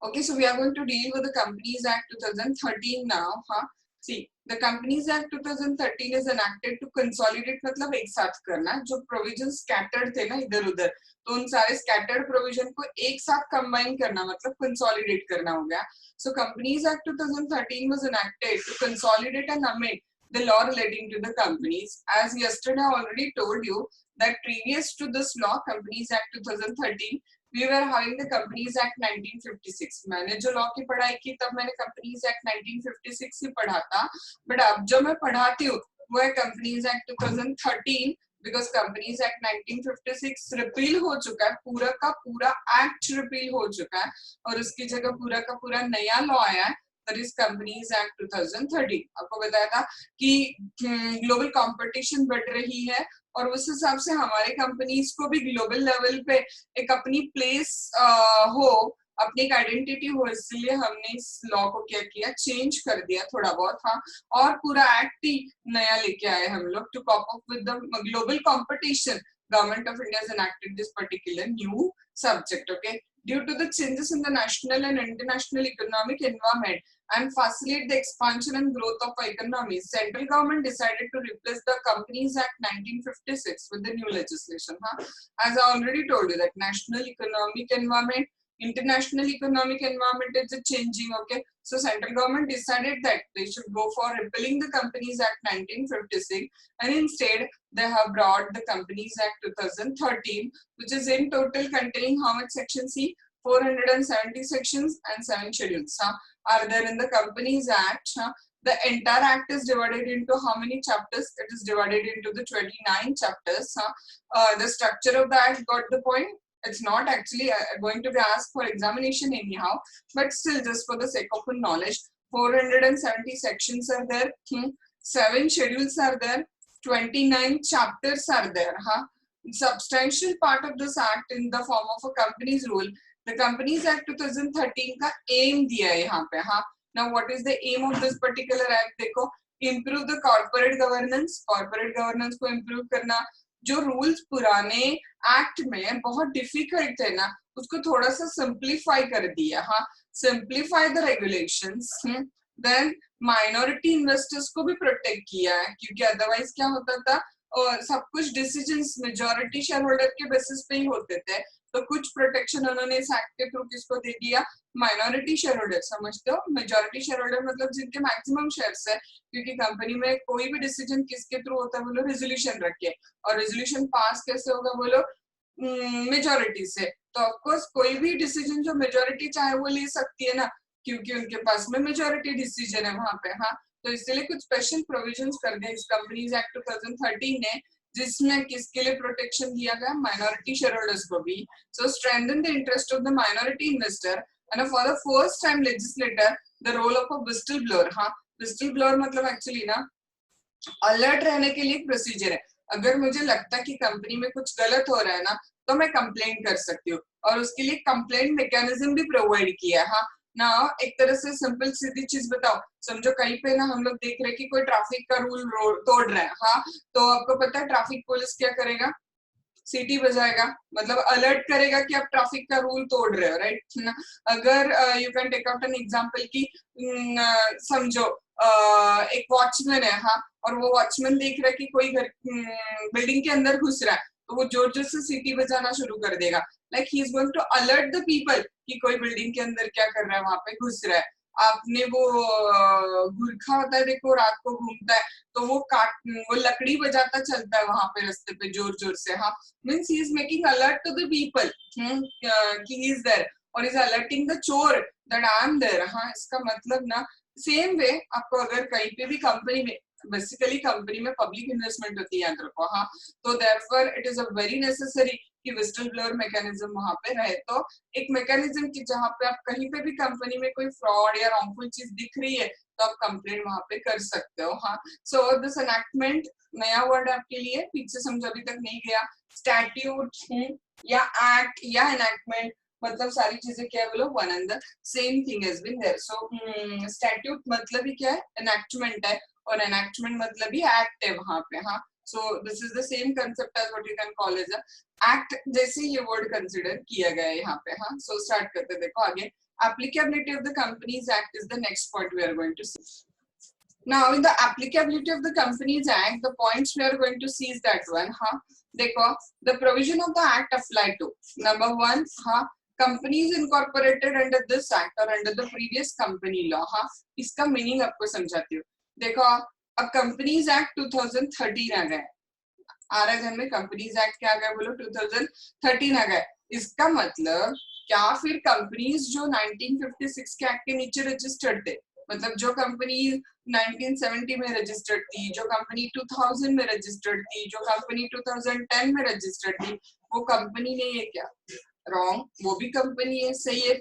Okay, so we are going to deal with the Companies Act 2013 now. हाँ, see, the Companies Act 2013 is enacted to consolidate, मतलब एक साथ करना, जो provisions scattered थे ना इधर उधर, तो उन सारे scattered provision को एक साथ combine करना, मतलब consolidate करना हो गया. So Companies Act 2013 was enacted to consolidate and amend the law relating to the companies. As yesterday I already told you that previous to this law, Companies Act 2013, we were having the Companies Act 1956. मैंने जो law की पढ़ाई की तब मैंने Companies Act 1956 ही पढ़ा था, but अब जो मैं पढ़ाती हूँ वो है Companies Act 2013, because Companies Act 1956 repeal हो चुका है, पूरा का पूरा एक्ट रिपील हो चुका है और उसकी जगह पूरा का पूरा नया लॉ आया है, दैट इज Companies Act 2013. आपको बताया था कि ग्लोबल कंपटीशन बढ़ रही है और उस हिसाब से हमारे कंपनीज को भी ग्लोबल लेवल पे एक अपनी प्लेस हो, अपनी एक आइडेंटिटी हो, इसलिए हमने इस लॉ को क्या किया, चेंज कर दिया थोड़ा बहुत. हाँ, और पूरा एक्ट ही नया लेके आए हम लोग to cope up with the global competition. Government of India has enacted this particular new subject. Okay, due to the changes in the national and international economic environment and facilitate the expansion and growth of economies, central government decided to replace the Companies Act 1956 with the new legislation. As I already told you that national economic environment, international economic environment is changing. Okay, so central government decided that they should go for repealing the Companies Act 1956 and instead they have brought the Companies Act 2013, which is in total containing how much sections? See, 470 sections and 7 schedules are there in the Companies Act. The entire act is divided into how many chapters? It is divided into the 29 chapters. The structure of the act, got the point? It's not actually going to be asked for examination anyhow, but still just for the sake of knowledge, 470 sections are there, 7 schedules are there, 29 chapters are there. Substantial part of this act in the form of a company's rule. The Companies Act 2013 का aim दिया है यहाँ पे. Now what is the aim of this particular act? देखो, improve the corporate governance. Corporate governance को improve करना, जो rules पुराने एक्ट में बहुत डिफिकल्ट थे ना, उसको थोड़ा सा सिंप्लीफाई कर दिया. Simplify the regulations. Then minority investors को भी प्रोटेक्ट किया है, क्योंकि अदरवाइज क्या होता था, और सब कुछ डिसीजंस मेजॉरिटी शेयर होल्डर के बेसिस पे ही होते थे, तो कुछ प्रोटेक्शन उन्होंने इस एक्ट के थ्रू किसको दे दिया, माइनॉरिटी शेयर होल्डर. समझते हो, मेजॉरिटी शेयर होल्डर मतलब जिनके मैक्सिमम शेयर्स है, क्योंकि कंपनी में कोई भी डिसीजन किसके थ्रू होता है, बोलो रेजोल्यूशन रखे, और रेजोल्यूशन पास कैसे होगा, बोलो मेजॉरिटी से. तो ऑफकोर्स कोई भी डिसीजन जो मेजॉरिटी चाहे वो ले सकती है ना, क्योंकि उनके पास में मेजॉरिटी डिसीजन है वहां पे. तो इसलिए कुछ स्पेशल प्रोविजंस कर दिए इस कंपनीज एक्ट 2013 ने, जिसमें किसके लिए प्रोटेक्शन दिया गया, माइनॉरिटी शेयर होल्डर्स को भी. So strengthen the interest of the minority investor and for the first time legislator the role of a whistle blower. Whistle blower मतलब एक्चुअली ना अलर्ट रहने के लिए एक प्रोसीजर है. अगर मुझे लगता है कि कंपनी में कुछ गलत हो रहा है ना, तो मैं कंप्लेंट कर सकती हूँ, और उसके लिए कंप्लेंट मैकेनिज्म भी प्रोवाइड किया है. ना एक तरह से सिंपल सीधी चीज बताओ, समझो कहीं पे ना हम लोग देख रहे हैं कि कोई ट्रैफिक का रूल तोड़ रहा है. तो आपको पता है ट्रैफिक पुलिस क्या करेगा, सीटी बजाएगा, मतलब अलर्ट करेगा कि आप ट्रैफिक का रूल तोड़ रहे हो, राइट. अगर you can take out an example की समझो एक वॉचमैन है, और वो वॉचमैन देख रहा है कि कोई घर बिल्डिंग के अंदर घुस रहा है, तो वो जोर जोर से सीटी बजाना शुरू कर देगा, like he is going to alert the people कि कोई बिल्डिंग के अंदर क्या कर रहा है, वहां पे घुस रहा है. आपने वो गुरखा होता है देखो, रात को घूमता है, तो वो लकड़ी बजाता चलता है वहां पे रास्ते पे जोर जोर से. Means he is making alert to the people कि ही इज देयर, और इज अलर्टिंग द चोर दैट आई एम देयर. इसका मतलब ना सेम वे आपको अगर कहीं पे भी कंपनी में, बेसिकली कंपनी में पब्लिक इन्वेस्टमेंट होती है अंदर को, तो therefore it is a very necessary कि विस्टल ब्लोअर मैकेनिज्म वहां पे रहे. तो एक मैकेनिज्म की जहां पे आप कहीं पे भी कंपनी में कोई फ्रॉड या रॉन्गफुल चीज दिख रही है, तो आप कंप्लेंट वहां पे कर सकते हो. सो दिस एनैक्टमेंट, नया वर्ड आपके लिए, पीछे समझ अभी तक नहीं गया. स्टैट्यूट या एक्ट या एनैक्टमेंट, मतलब सारी चीजें क्या बोलो, one and the same thing has been there. So statute मतलब ही क्या है, एनैक्टमेंट है, और एनैक्टमेंट मतलब ही एक्ट है वहां पे. So this is the same concept as what you can call as a act, जैसे ये वर्ड कंसिडर किया गया है यहाँ पे. सो स्टार्ट करते देखो आगे. applicability of the Companies Act is the next point we are going to see. Now, in the applicability of the Companies Act, the points we are going to see is that one, देखो, the provision of the Act apply to number one, companies incorporated under this Act or under the previous company law, इसका meaning आपको समझाती हूँ. देखो, अब Companies Act 2013 आ गया, आ रहा है ध्यान में, Companies Act क्या आ गया बोलो, 2013 आ गया. इसका मतलब क्या फिर कंपनीज जो 1956 के एक्ट के नीचे रजिस्टर्ड थे, मतलब जो कंपनी 1970 में रजिस्टर्ड थी, जो कंपनी 2000 में रजिस्टर्ड थी, जो कंपनी 2010 में रजिस्टर्ड थी, वो कंपनी नहीं है क्या? रॉन्ग, वो भी कंपनी है, सही है.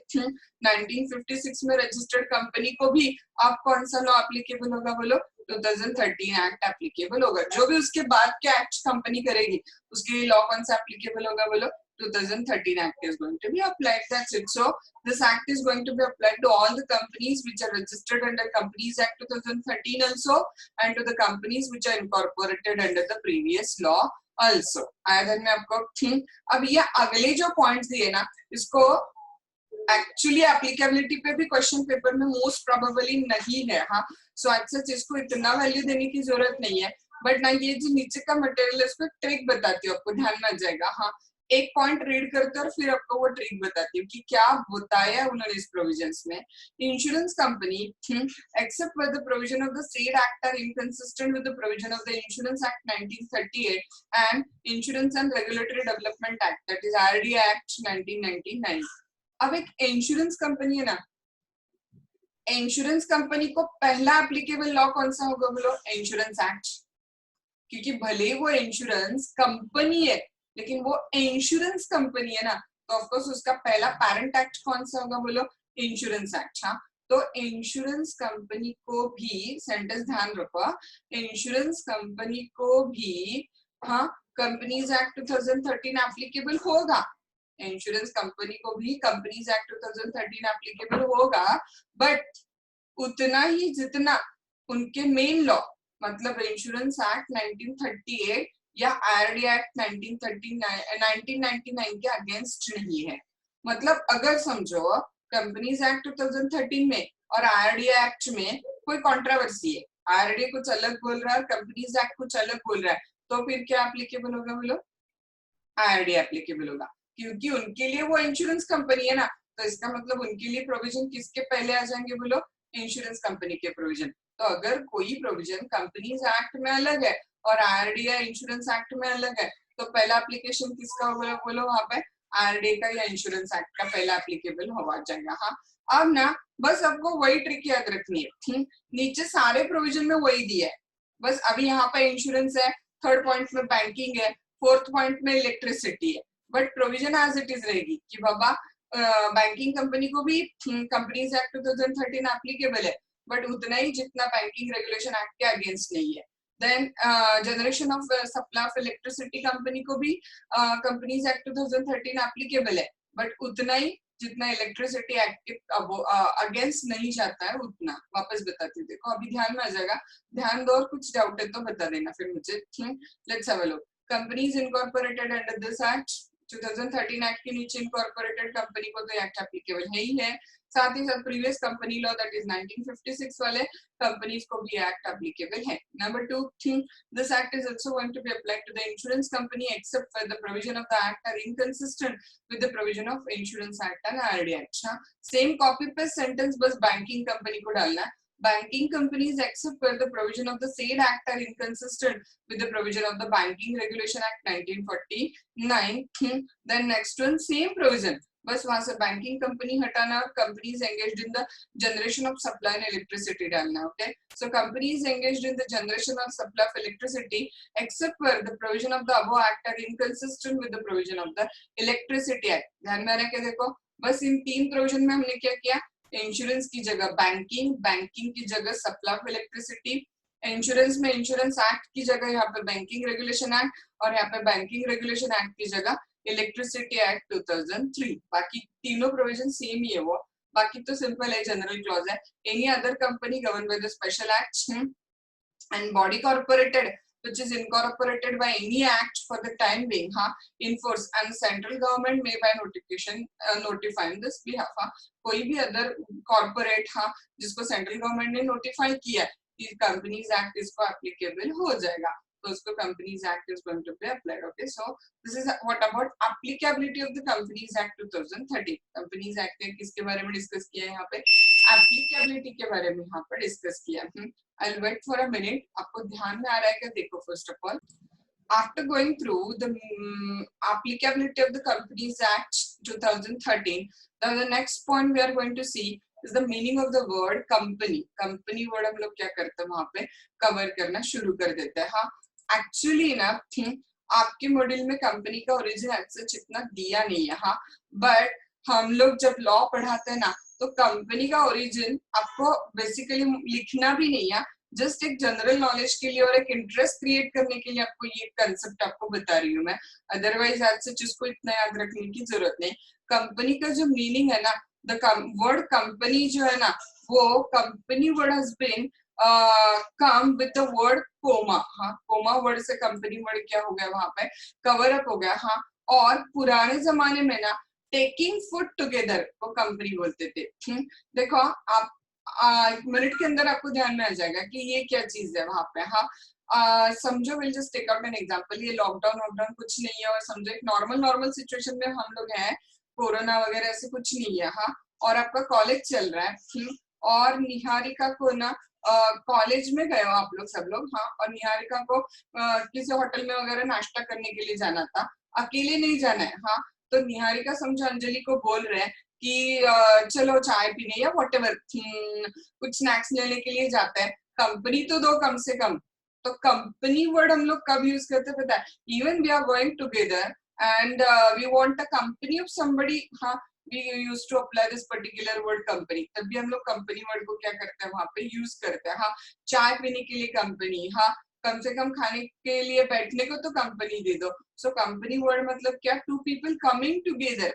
1956 में रजिस्टर्ड कंपनी को भी आप कौन सा लॉ एप्लीकेबल होगा बोलो, 2013 एक्ट एप्लीकेबल होगा. जो भी उसके बाद के एक्ट कंपनी करेगी उसके लिए लॉ कौन सा एप्लीकेबल होगा बोलो, 2013 Act is going to be applied. That's it. So this Act is going to be applied to all the companies which are registered under Companies Act 2013 also, and to the companies which are incorporated under the previous law also. आया ध्यान में आपको? अब ये अगले जो points दिए ना, इसको एक्चुअली एप्लीकेबिलिटी पे भी क्वेश्चन पेपर में मोस्ट प्रोबेबली नहीं है. सो अच्छा इसको इतना वैल्यू देने की जरूरत नहीं है, बट ना ये जो नीचे का मटेरियल है उसको ट्रिक बताती हूँ, आपको ध्यान में आ जाएगा. एक पॉइंट रीड करते और फिर आपको वो ट्रिक बताती हूँ कि क्या बताया उन्होंने इस प्रोविजंस में. Insurance company except with the provision of the said act are inconsistent with the provision of the insurance act 1938 and insurance and regulatory development act, that is RDA act 1999. अब एक इंश्योरेंस कंपनी है ना, insurance company को पहला applicable law कौन सा होगा बोलो, इंश्योरेंस एक्ट. क्योंकि भले वो इंश्योरेंस कंपनी है लेकिन वो इंश्योरेंस कंपनी है ना, तो ऑफ कोर्स उसका पहला पेरेंट एक्ट कौन सा होगा बोलो, इंश्योरेंस एक्ट. तो इंश्योरेंस कंपनी को भी, सेंटेंस ध्यान रखो, इंश्योरेंस कंपनी को भी कंपनीज एक्ट 2013 एप्लीकेबल होगा. इंश्योरेंस कंपनी को भी कंपनीज एक्ट 2013 एप्लीकेबल होगा, बट उतना ही जितना उनके मेन लॉ मतलब इंश्योरेंस एक्ट 1938 या आरडीए एक्ट 1999 के अगेंस्ट नहीं है. मतलब अगर समझो कंपनीज एक्ट 2013 में और आरडीए एक्ट में कोई कंट्रोवर्सी है, आरडीए कुछ अलग बोल रहा है, कंपनीज एक्ट कुछ अलग बोल रहा है, तो फिर क्या एप्लीकेबल होगा बोलो, आरडीए एप्लीकेबल होगा. क्योंकि उनके लिए वो इंश्योरेंस कंपनी है ना, तो इसका मतलब उनके लिए प्रोविजन किसके पहले आ जाएंगे बोलो, इंश्योरेंस कंपनी के प्रोविजन. तो अगर कोई प्रोविजन कंपनीज एक्ट में अलग है और आरडीए इंश्योरेंस एक्ट में अलग है, तो पहला एप्लीकेशन किसका होगा बोलो, वहां पे आरडीए का या इंश्योरेंस एक्ट का पहला एप्लीकेबल हो जाएगा. अब ना बस आपको वही ट्रिक याद रखनी है. नीचे सारे प्रोविजन में वही दिया है, बस अभी यहाँ पे इंश्योरेंस है, थर्ड पॉइंट में बैंकिंग है, फोर्थ पॉइंट में इलेक्ट्रिसिटी है, but provision as it is रहेगी कि बाबा बैंकिंग कंपनी को भी कंपनीज एक्ट 2013 एप्लीकेबल है, बट उतना ही जितना बैंकिंग रेगुलेशन एक्ट के अगेंस्ट नहीं है. Then generation of supply of electricity company को भी कंपनीज एक्ट 2013 एप्लीकेबल है, बट उतना ही जितना इलेक्ट्रिसिटी एक्ट के अगेंस्ट नहीं जाता है उतना. वापस बताती हूँ, देखो अभी ध्यान में आ जाएगा, ध्यान दो और कुछ डाउट है तो बता देना फिर मुझे. Let's have a look. Companies incorporated under this act 2013 act के नीचे इनकॉर्पोरेटेड कंपनी को तो एक्ट एप्लीकेबल है ही है, साथ ही साथ previous company law that is 1956 वाले कंपनीज को भी एक्ट एप्लीकेबल है. Number 2 thing, this act is also going to be applied to the insurance company except for the provision of the act are inconsistent with the provision of insurance act and RDA act. Same copy paste sentence बस banking company को डालना है. Banking companies except where the provision of the said act are inconsistent with the provision of the Banking Regulation Act 1949. Then next one, same provision, बस वहां से banking company हटाना और companies engaged in the generation of supply and electricity डालना. Okay, so companies engaged in the generation और supply of electricity except where the provision of the above act are inconsistent with the provision of the electricity act. ध्यान में रखे, देखो बस इन तीन provision में हमने क्या किया, इंश्योरेंस की जगह बैंकिंग, बैंकिंग की जगह सप्लाई ऑफ इलेक्ट्रिसिटी, इंश्योरेंस में इंश्योरेंस एक्ट की जगह यहाँ पे बैंकिंग रेगुलेशन एक्ट, और यहाँ पे बैंकिंग रेगुलेशन एक्ट की जगह इलेक्ट्रिसिटी एक्ट 2003. बाकी तीनों प्रोविजन सेम ही है वो, बाकी तो सिंपल है, जनरल क्लॉज है. Any other company govern by the special act and body corporated which is incorporated by any act for the time being, in force, and central government may by notification notify in this behalf, कोई भी other corporate जिसको central government ने notify किया कि Companies Act इसको applicable हो जाएगा, तो उसको Companies Act is going to be applied. Okay, so this is what about applicability of the Companies Act 2013. Companies Act ने किसके बारे में डिस्कस किया है यहाँ पे, applicability के बारे में यहाँ पर डिस्कस किया. I'll wait for a minute. आपको ध्यान में आ रहा है क्या, देखो. First of all, after going through the applicability of the Companies Act 2013, the next point we are going to see is the meaning of the word company. Company word हम लोग क्या करते हैं वहाँ पे cover करना शुरू कर देते हैं. Actually ना आपके मॉड्यूल में कंपनी का ओरिजिन एक्सेस इतना दिया नहीं है, बट हम लोग जब लॉ पढ़ाते हैं ना, तो कंपनी का ओरिजिन आपको बेसिकली लिखना भी नहीं है, जस्ट एक जनरल नॉलेज के लिए और एक इंटरेस्ट क्रिएट करने के लिए आपको ये कंसेप्ट आपको बता रही हूँ मैं. अदरवाइज एज सच इसको इतना याद रखने की जरूरत नहीं. कंपनी का जो मीनिंग है ना, द वर्ड कंपनी जो है ना, वो company word has been come with the word comma. Comma word से कंपनी वर्ड क्या हो गया वहां पे, कवर अप हो गया. और पुराने जमाने में ना टेकिंग फूड टुगेदर को कंपनी बोलते थे. देखो आप एक मिनट के अंदर आपको ध्यान में आ जाएगा कि ये क्या चीज है वहां पे. समझो, will just take out an example. ये लॉकडाउन कुछ नहीं है, और समझो एक नॉर्मल सिचुएशन में हम लोग हैं, कोरोना वगैरह ऐसे कुछ नहीं है. और आपका कॉलेज चल रहा है, और निहारिका को ना कॉलेज में गए हो आप लोग सब लोग, और निहारिका को किसी होटल में वगैरह नाश्ता करने के लिए जाना था. अकेले नहीं जाना है. तो निहारिका समझो अंजलि को बोल रहे हैं कि चलो चाय पीने या व्हाटएवर कुछ स्नैक्स लेने के लिए जाते हैं, कंपनी तो दो कम से कम. तो कंपनी वर्ड हम लोग कब यूज करते हैं पता है, even we are going together and we want a company of somebody, we used to apply this particular word company. तब भी हम लोग कंपनी वर्ड को क्या करते हैं वहां पे यूज करते हैं. चाय पीने के लिए कंपनी, कम से कम खाने के लिए बैठने को तो कंपनी दे दो. सो कंपनी वर्ड मतलब क्या, two people coming together.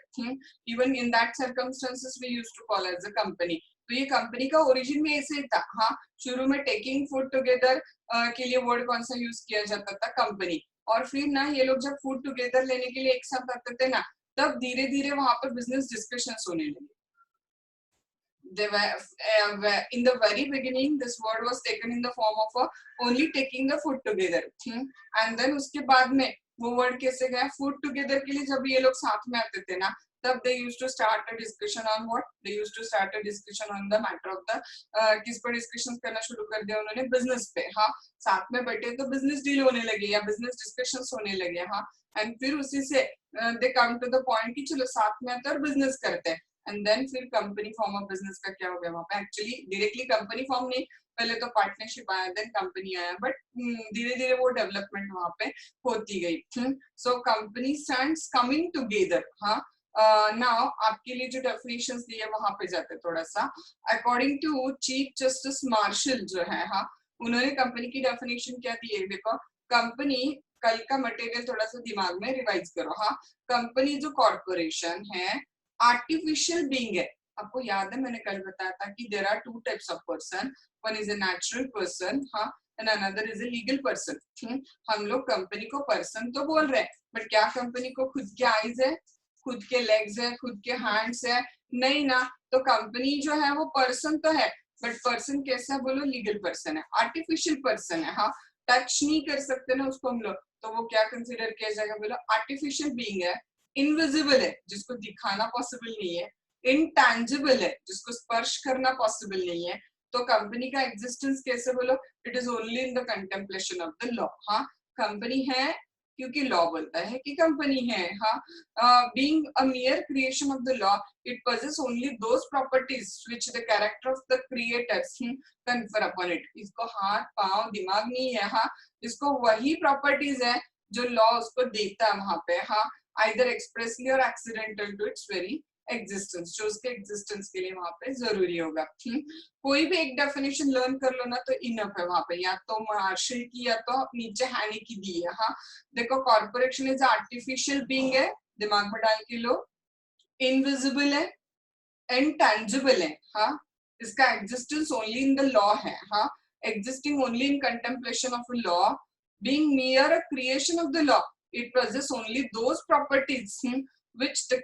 Even in that circumstances we used to call as a company. तो ये कंपनी का ओरिजिन में ऐसे ही था. शुरू में टेकिंग फूड टुगेदर के लिए वर्ड कौन सा यूज किया जाता था, कंपनी. और फिर ना ये लोग जब फूड टुगेदर लेने के लिए एक साथ आते थे ना, तब धीरे धीरे वहां पर बिजनेस डिस्कशंस होने लगे. In the very beginning this word was taken in the form of only taking the food together, and then उसके बाद में वो वर्ड कैसे गया, फूड टुगेदर के लिए जब ये लोग साथ में आते थे ना, तब they used to start a discussion on what, they used to start a discussion on the matter of the किस पर डिस्कशन करना शुरू कर दिया उन्होंने, बिजनेस पे. साथ में बैठे तो बिजनेस डील होने लगे या बिजनेस डिस्कशंस होने लगे. एंड फिर उसी से दे कम टू द पॉइंट कि चलो साथ में आते और बिजनेस करते हैं. एंड देन फिर कंपनी फॉर्म ऑफ बिजनेस का क्या हो गया वहां पे, एक्चुअली डायरेक्टली कंपनी फॉर्म नहीं, पहले तो पार्टनरशिप आया, देन कंपनी आया, बट धीरे धीरे वो डेवलपमेंट वहां पे होती गई. So company stands coming together. Now आपके लिए जो डेफिनेशंस दिए वहां पे जाते थोड़ा सा. According to chief justice Marshall जो है, उन्होंने कंपनी की डेफिनेशन क्या दी है, देखो. कंपनी, कल का मटेरियल थोड़ा सा दिमाग में रिवाइज करो. कंपनी जो कॉर्पोरेशन है, आर्टिफिशियल बीइंग है. आपको याद है मैंने कल बताया था कि there are two types of person, one is a natural person and another is a legal person. हम लोग कंपनी को पर्सन तो बोल रहे हैं, बट क्या कंपनी को खुद के आईज है, खुद के लेग्स है, खुद के हैंड्स है? नहीं ना. तो कंपनी जो है वो पर्सन तो है, बट पर्सन कैसा बोलो, लीगल पर्सन है, आर्टिफिशियल पर्सन है. टच नहीं कर सकते ना उसको हम लोग, तो वो क्या कंसिडर किया जाएगा बोलो, आर्टिफिशियल बीइंग है. इनविजिबल है, जिसको दिखाना पॉसिबल नहीं है. इनटैंजिबल है, जिसको स्पर्श करना पॉसिबल नहीं है. तो कंपनी का एग्जिस्टेंस कैसे बोलो, it is only in the contemplation of the law. Company है क्योंकि लॉ बोलता है कि कंपनी है. Being a mere creation of the law, it possesses only those properties which the character of the creators confer upon it. इसको हाथ पांव दिमाग नहीं है. इसको वही प्रॉपर्टीज है जो लॉ उसको देता है वहां पे. either expressly or accidental to its very existence, जो उसके existence के लिए वहां पे जरूरी होगा. कोई भी एक डेफिनेशन लर्न कर लो ना तो इनफ है वहां पे, या तो मार्शल की या तो नीचे हैनी की दी है. देखो, कॉर्पोरेशन इज आर्टिफिशियल बीइंग है, दिमाग में डाल के लो. इनविजिबल है, इनटैंजिबल है. इसका existence only in the law है. Existing only in contemplation of a law. being mere a creation of the law, it possesses only those properties which the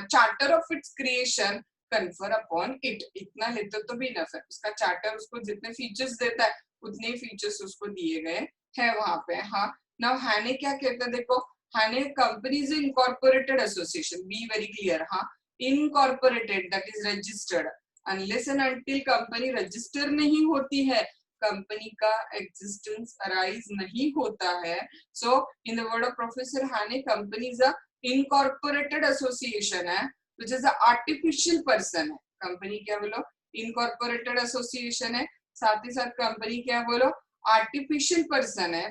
charter of its creation confer upon it. इतना लेते तो भी enough है, उसका charter उसको जितने features देता है उतने फीचर्स उसको दिए गए हैं वहां पे। हाँ, नाउ हैने क्या कहता है, देखो Haney company is incorporated association, be very clear. हाँ, incorporated that is registered, unless and until company register नहीं होती है कंपनी का एग्जिस्टेंस अराइज नहीं होता है। So in the word of professor Haney, company is a incorporated association है which is a artificial person है। कंपनी क्या बोलो, इनकॉर्पोरेटेड एसोसिएशन है, साथ ही साथ कंपनी क्या बोलो, आर्टिफिशियल पर्सन है।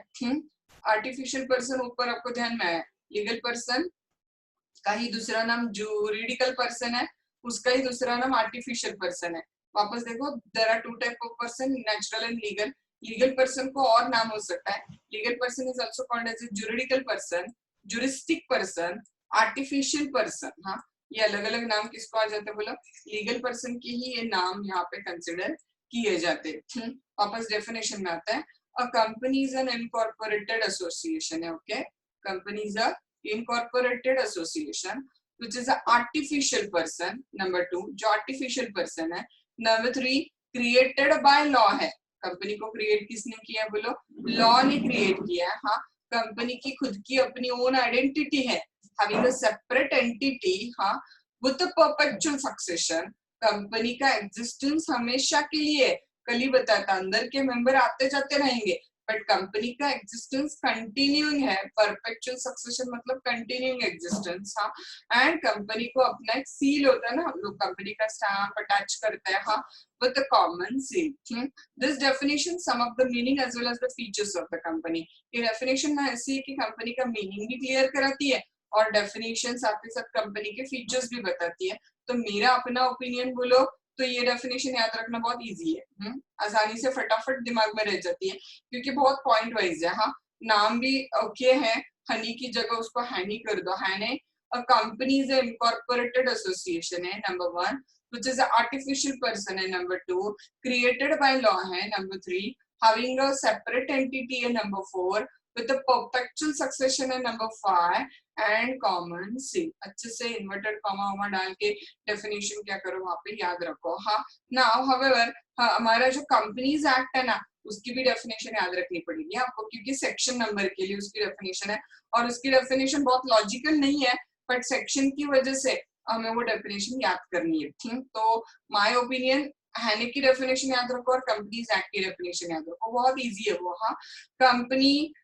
आर्टिफिशियल पर्सन ऊपर आपको ध्यान में है, लीगल पर्सन का ही दूसरा नाम जूरिडिकल पर्सन है, उसका ही दूसरा नाम आर्टिफिशियल पर्सन है। वापस देखो, there are two type of person, natural and legal. Legal person को और नाम हो सकता है, legal person is also called as a juridical person, juristic person, artificial person. हाँ, ये अलग अलग नाम किसको आ जाते हैं बोलो, लीगल पर्सन के ही ये नाम यहाँ पे कंसिडर किए जाते हैं। वापस डेफिनेशन में आता है, a company is an incorporated association है। Okay, company is a incorporated association which is a artificial person, number 2 जो artificial person है। number 3 created by law है, कंपनी को क्रिएट किसने किया बोलो, लॉ ने क्रिएट किया है। हाँ, कंपनी की खुद की अपनी ओन आइडेंटिटी है, having a separate entity, हाँ, with a perpetual succession। Company का एग्जिस्टेंस हमेशा के लिए, कल ही बताया था, अंदर के मेंबर आते जाते रहेंगे बट कंपनी का एग्जिस्टेंस कंटिन्यूइंग है। परपेचुअल सक्सेशन मतलब कंटिन्यूइंग एग्जिस्टेंस। हाँ, एंड कंपनी को अपना एक सील होता है ना, हम लोग कंपनी का स्टैम्प अटैच करते हैं, हाँ, with a common seal. This definition sum of the meaning as well as the features of the company. ये डेफिनेशन ना ऐसी है कि कंपनी का मीनिंग भी क्लियर कराती है और डेफिनेशन साथ ही साथ कंपनी के फीचर्स भी बताती है। तो मेरा अपना ओपिनियन बोलो तो ये डेफिनेशन याद रखना बहुत इजी है, आसानी से फटाफट दिमाग में रह जाती है क्योंकि बहुत पॉइंट वाइज है। हाँ, नाम भी ओके है, हनी की जगह उसको हैनी कर दो, Haney. A company is an incorporated association है, number 1, which is an artificial person है, नंबर 2, created by law है, number 3, having a separate entity है, number 4, with a perpetual succession है, नंबर 5, एंड कॉमन सील। अच्छे से inverted comma डाल के definition क्या करो वहां पे याद रखो। हाँ, नाउ हाउएवर हमारा जो कंपनीज एक्ट है ना, उसकी भी डेफिनेशन याद रखनी पड़ेगी आपको क्योंकि सेक्शन नंबर के लिए उसकी डेफिनेशन है और उसकी डेफिनेशन बहुत लॉजिकल नहीं है बट सेक्शन की वजह से हमें वो डेफिनेशन याद करनी है। तो माय ओपिनियन, हैने की डेफिनेशन याद रखो और कंपनीज एक्ट की डेफिनेशन याद रखो, बहुत इजी है वो। हाँ, company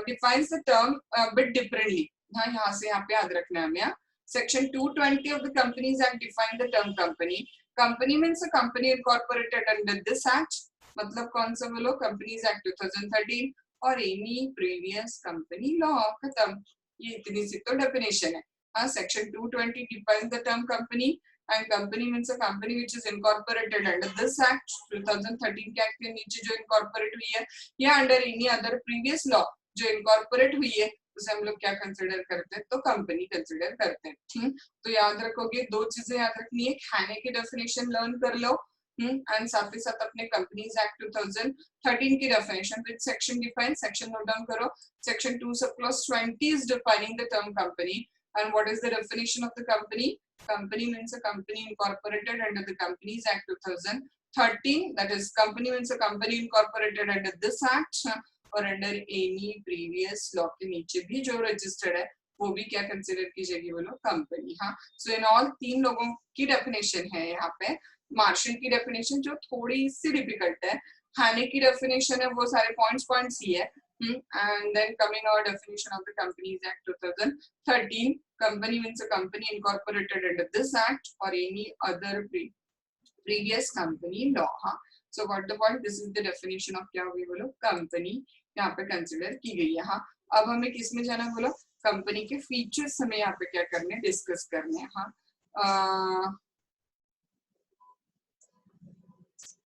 defines the term bit differently. हाँ, यहाँ से यहाँ पे याद रखना है हमें। Section 220 of the Companies Act define the term company. Company means a company incorporated under this act. मतलब कौन सा बोलो, Companies Act 2013 और any previous company law। खत्म, ये इतनी सी तो डेफिनेशन है। हाँ, section 220 defines the term company and company means a company which is incorporated under this act 2013 के एक्ट के नीचे जो इनकॉर्पोरेट हुई है या under any other previous law जो इनकॉर्पोरेट हुई है उसे हम लोग क्या कंसिडर करते हैं, तो कंपनी कंसिडर करते हैं। तो याद रखोगे, दो चीजें याद रखनी है, खाने की डेफिनेशन लर्न कर लो एंड साथ ही साथ अपने कंपनीज एक्ट 2013 की definition with section define, section note down करो। Section 2 sub clause 20 is defining the term company and what is the definition of the company? Company means a company incorporated under the Companies Act 2013, that is company means a company incorporated under this act और under any previous law के नीचे भी जो registered है वो भी क्या consider की जाएगी बोलो, कंपनी। हाँ, सो इन ऑल तीन लोगों की डेफिनेशन है यहाँ पे। मार्शल की डेफिनेशन जो थोड़ी सी डिफिकल्ट है, हैने की डेफिनेशन है वो सारे पॉइंट्स ही है। And then coming our definition of the companies act 2013, company means a company incorporated under this act और any other previous company law. हाँ, so what the point, this is the definition of क्या होगी बोलो, company यहाँ पे consider की गई है। हाँ, अब हमें किस में जाना बोलो, कंपनी के फीचर्स हमें यहाँ पे क्या करने, डिस्कस करने हैं। हाँ,